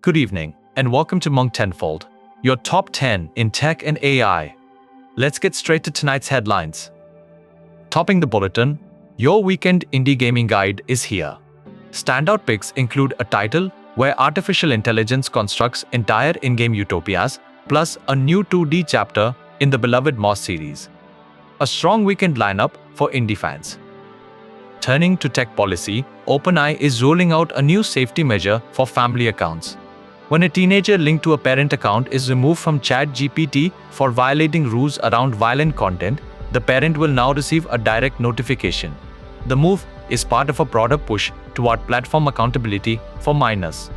Good evening, and welcome to Monktenfold, your top 10 in tech and AI. Let's get straight to tonight's headlines. Topping the bulletin, your weekend indie gaming guide is here. Standout picks include a title where artificial intelligence constructs entire in-game utopias, plus a new 2D chapter in the beloved Moss series. A strong weekend lineup for indie fans. Turning to tech policy, OpenAI is rolling out a new safety measure for family accounts. When a teenager linked to a parent account is removed from ChatGPT for violating rules around violent content, the parent will now receive a direct notification. The move is part of a broader push toward platform accountability for minors.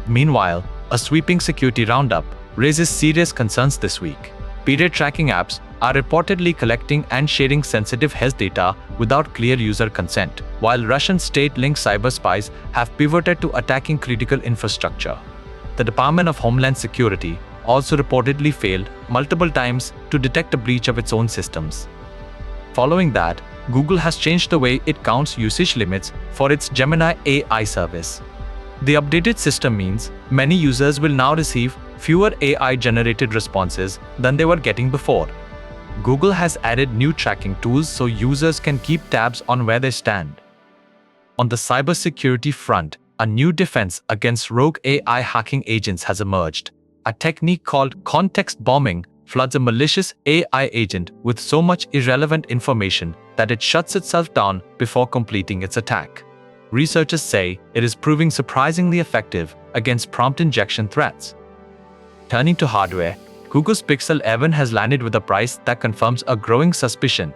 Meanwhile, a sweeping security roundup raises serious concerns this week. Period tracking apps are reportedly collecting and sharing sensitive health data without clear user consent, while Russian state-linked cyber spies have pivoted to attacking critical infrastructure. The Department of Homeland Security also reportedly failed multiple times to detect a breach of its own systems. Following that, Google has changed the way it counts usage limits for its Gemini AI service. The updated system means many users will now receive fewer AI-generated responses than they were getting before. Google has added new tracking tools so users can keep tabs on where they stand. On the cybersecurity front, a new defense against rogue AI hacking agents has emerged. A technique called context bombing floods a malicious AI agent with so much irrelevant information that it shuts itself down before completing its attack. Researchers say it is proving surprisingly effective against prompt injection threats. Turning to hardware, Google's Pixel 11 has landed with a price that confirms a growing suspicion.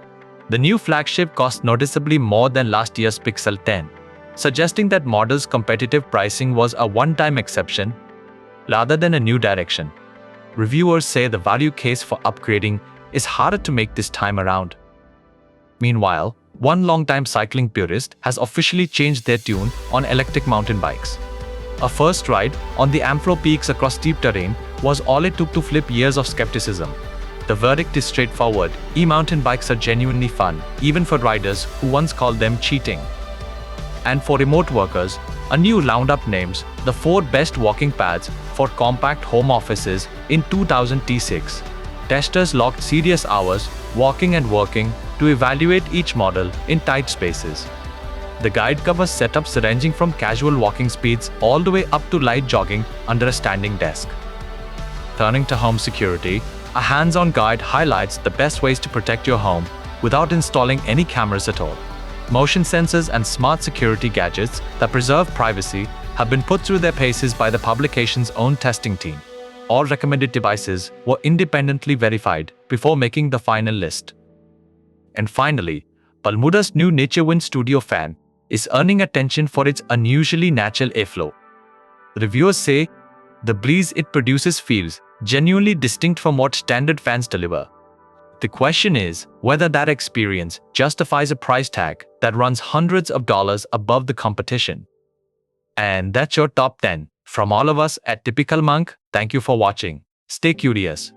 The new flagship cost noticeably more than last year's Pixel 10, suggesting that model's competitive pricing was a one-time exception rather than a new direction. Reviewers say the value case for upgrading is harder to make this time around. Meanwhile, one longtime cycling purist has officially changed their tune on electric mountain bikes. A first ride on the Amplo peaks across steep terrain was all it took to flip years of skepticism. The verdict is straightforward: e-mountain bikes are genuinely fun, even for riders who once called them cheating. And for remote workers, a new roundup names the 4 best walking pads for compact home offices in 2006. Testers logged serious hours walking and working to evaluate each model in tight spaces. The guide covers setups ranging from casual walking speeds all the way up to light jogging under a standing desk. Turning to home security, a hands-on guide highlights the best ways to protect your home without installing any cameras at all. Motion sensors and smart security gadgets that preserve privacy have been put through their paces by the publication's own testing team. All recommended devices were independently verified before making the final list. And finally, Balmuda's new Nature Wind Studio fan is earning attention for its unusually natural airflow. Reviewers say the breeze it produces feels genuinely distinct from what standard fans deliver. The question is whether that experience justifies a price tag that runs hundreds of dollars above the competition. And that's your top 10. From all of us at Typical Monk, thank you for watching. Stay curious.